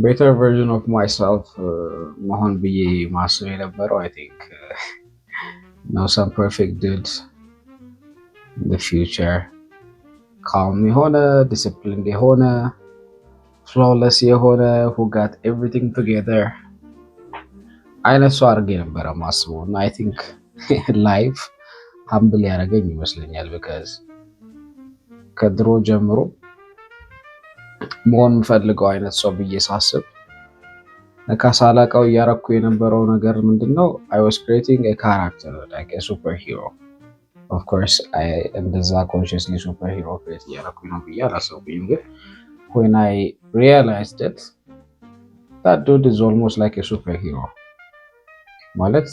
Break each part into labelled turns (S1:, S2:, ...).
S1: Better version of myself መሆን ብዬ ማስብ የነበረው I think some perfect dude in the future calm የሆነ disciplined የሆነ flawless የሆነ who got everything together አይነት ሰው አድርጌ ነበረ ማስበው እና I think life humble ያደረገኝ ይመስለኛል because ከድሮ ጀምሮ መሆን የምፈልገው አይነት ሰው ብዬ ሳስብ ከሳላቀው እያረኩ የነበረው ነገር ምንድነው I was creating a character like a superhero of course I እንደዛ consciously superhero create እያረኩ ነው ብዬ አላሰብኩኝም ግን when I realized it that dude is almost like a superhero ማለት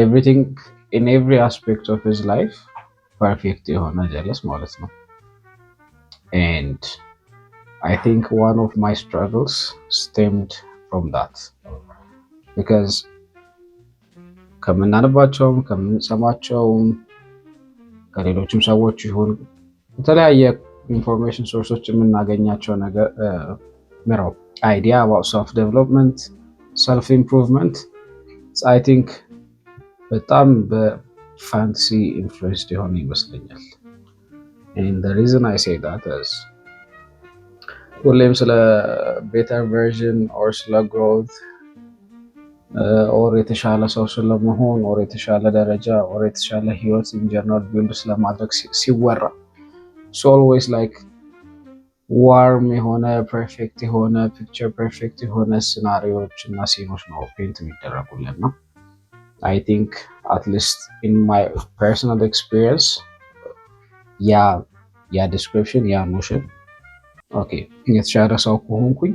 S1: everything in every aspect of his life perfect የሆነ jealous ማለት ነው and I think one of my struggles stemmed from that because ከምናነባቸውም ከምንሰማቸውም ከሌሎችም ሰዎች ይሁን የተለያየ ኢንፎርሜሽን ሶርሶች የምናገኛቸው ነገር ምራው idea about self development self improvement I think በጣም በፋንታሲ ኢንፍሉዌንስድ የሆነ ይመስለኛል and the reason I say that is ሁሌም ስለ better version or ስለ growth or የተሻለ ሰው ስለመሆን or የተሻለ ደረጃ or የተሻለ ህይወት in general build ስለማድረግ ሲወራ it's always like warm የሆነ perfect የሆነ picture perfect የሆነ scenarios እና scenes ነው paint የሚደረጉልን ነው I think at least in my personal experience ያ description ያ notion okay የተሻለ ሰው ከሆንኩኝ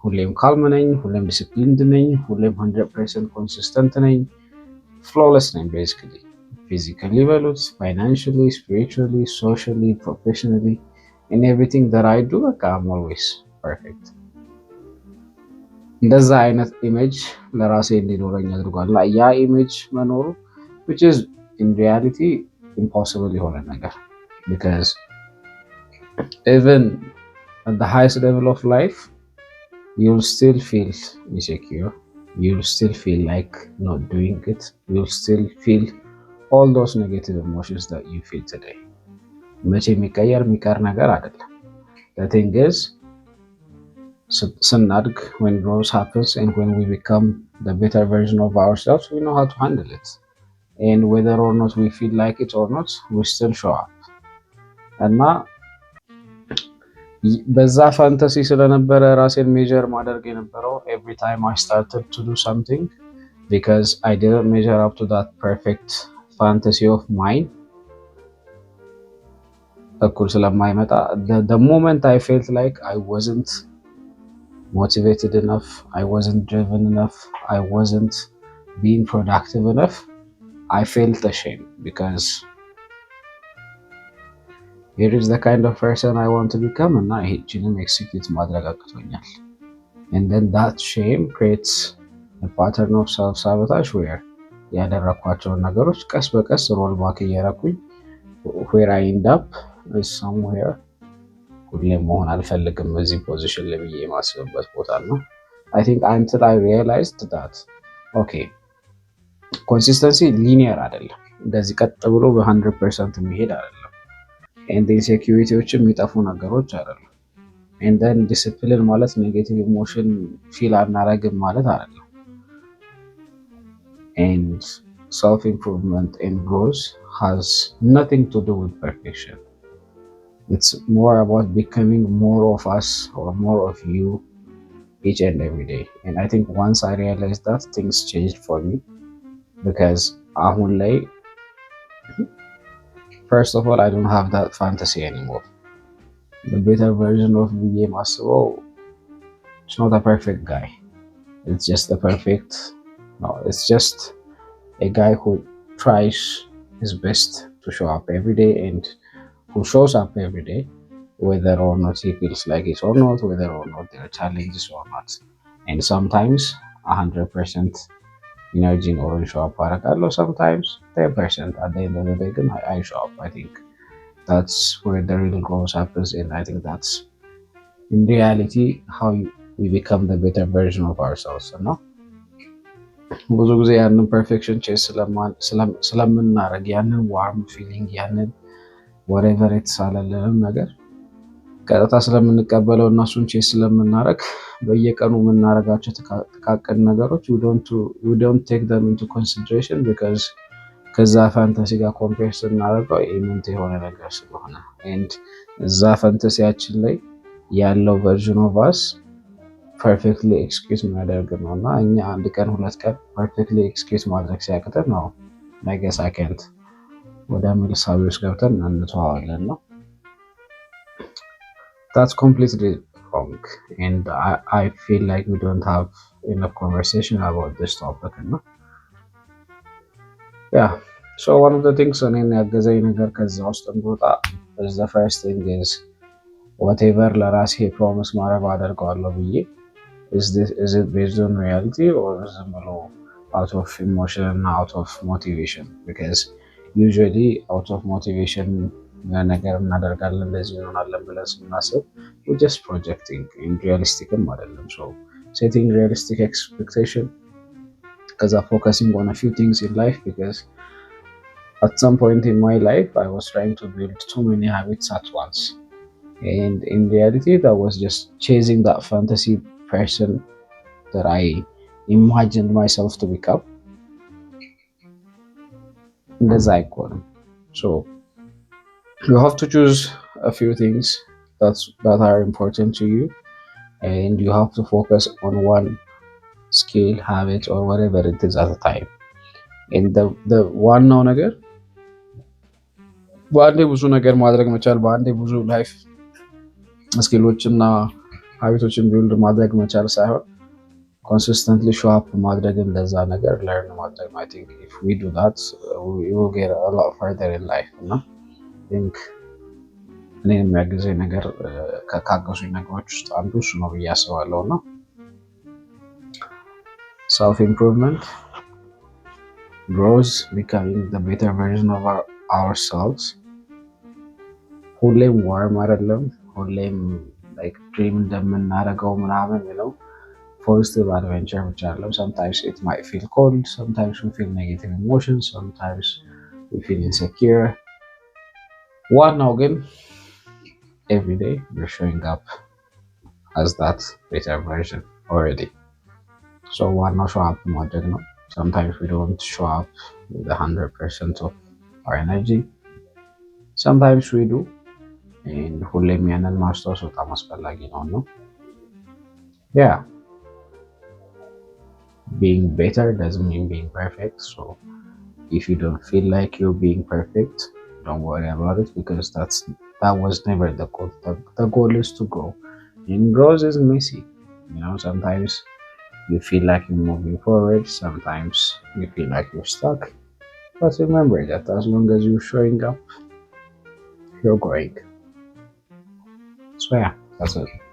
S1: ሁሌም ካልም ነኝ ሁሌም ዲሲፕሊንድ ነኝ ሁሌም 100% ኮንሲስተንት ነኝ flawless ነኝ basically physically በሉት financially spiritually socially professionally in everything that I do I'm always perfect እንደዛ አይነት ኢሜጅ ለራሴ እንዲኖረኝ አድርጓል ያ ኢሜጅ መኖሩ which is in reality impossible የሆነ ነገር because even at the highest level of life you'll still feel insecure you'll still feel like not doing it you'll still feel all those negative emotions that you feel today መቼ የሚቀር ነገር አይደለም the thing is ስናድግ when growth happens and when we become the better version of ourselves we know how to handle it and whether or not we feel like it or not we still show up እና በዛ ፋንታሲ ስለነበረ ራሴን ሜጀር ማድረግ የነበረው every time I started to do something because I didn't measure up to that perfect fantasy of mine እኩል ስለማይመጣ the moment I felt like I wasn't motivated enough I wasn't driven enough I wasn't being productive enough I felt ashamed because here is the kind of person I want to become and I hate execute ማድረግ አቅቶኛል and then that shame creates a pattern of self-sabotage where ያደረኳቸውን ነገሮች ቀስ በቀስ ሮል ባክ እያረኩኝ where I end up is somewhere ሁሌም መሆን አልፈልግም በዚህ ፖዚሽን ላይ ብዬ ማስበበት ቦታ ነው I think until I realized that okay consistency linear አይደለም እንደዚህ ቀጥ ብሎ በ100% የሚሄድ አይደለም and insecurityዎች የሚጠፉ ነገሮች አይደለም and then discipline ማለት negative emotion feel አናረግም ማለት አይደለም and self improvement and growth has nothing to do with perfection it's more about becoming more of us or more of you each and every day and I think once I realized that things changed for me because አሁን ላይ first of all I don't have that fantasy anymore the better version of ብዬ ማስበው it's not a perfect guy it's just it's just a guy who tries his best to show up every day and who shows up every day whether or not he feels like it or not whether or not there are challenges or not and sometimes 100% energy or show up አደርጋለሁ sometimes 10% at the end of the day ግን I show up I think that's where the real growth happens and I think that's in reality how we become the better version of ourselves እና ብዙ ጊዜ ያንን ፐርፌክሽን ቼስ ስለምናደርግ ያንን ዋርም ፊሊንግ ያንን ወሬቨር የተሳለልንም ነገር ቀጥታ ስለምንቀበለው እና እሱን ቼስ ስለምናደርግ በየቀኑ የምናደርጋቸው ጥቃቅን ነገሮች we don't take them into consideration because ከዛ ፋንታሲ ጋር ኮምፔር ስናደርገው ኢምንት የሆነ ነገር ስለሆነ and እዛ ፋንታሲያችን ላይ ያለው ቨርዥን ኦፍ አስ ፐርፌክትሊ ኤክስኪዩት የሚያደርግ ነው እና እኛ አንድ ቀን ሁለት ቀን ፐርፌክትሊ ኤክስኪዩት ማድረግ ሲያቅተን ነው ነገ ሳይከንት ወደ ምልሳዊ ውስጥ ገብተን እንተዋዋለን ነው። That's completely wrong and I feel like we don't have enough conversation about this topic no? Yeah, so one of the things እኔን ያገዘኝ ነገር ከዛ ውስጥ እንድወጣ is the first thing is whatever ለራሴ ፕሮሚስ ማድረግ አደርገዋለሁ ብዬ is it based on reality or is it out of emotion and out of motivation because usually out of motivation ነገር እናደርጋለን እንደዚህ እንሆናለን ብለን ስናስብ we just projecting in realistic አይደለም so setting realistic expectation because I'm focusing on a few things in life because at some point in my life I was trying to build too many habits at once and in reality that was just chasing that fantasy person that I imagined myself to become እንደዛ አይቆንም so you have to choose a few things that are important to you and you have to focus on one skill habit or whatever it is at a time and the ዋናው ነገር በአንዴ ብዙ ነገር ማድረግ መቻል በአንዴ ብዙ ላይፍ ስኪሎችና ሃቢቶችን ቢልድ ማድረግ መቻል ሳይሆን consistently show up ማድረግ እንደዛ ነገር learn ማድረግ I think if we do that we will get a lot further in life እና think እኔን የሚያግዘኝ ነገር ካገዙኝ ነገሮች ውስጥ አንዱ እሱ ነው ብዬ አስባለሁ እና self improvement grows becoming the better version of ourselves ሁሌም ዋርም አይደለም ሁሌም like dream እንደምናደርገው ምናምን ነው positive adventure which I love sometimes it might feel cold sometimes we feel negative emotions sometimes we feel insecure ዋናው ግን every day we're showing up as that better version already so ዋናው show up ማድረግ ነው sometimes we don't show up with 100% of our energy sometimes we do and ሁሌም ያንን ማስታወስ በጣም አስፈላጊ ነው yeah being better doesn't mean being perfect so if you don't feel like you're being perfect don't worry about it because that was never the goal the goal is to grow and growth is messy you know sometimes you feel like you're moving forward sometimes you feel like you're stuck but remember that as long as you're showing up you're growing so yeah that's it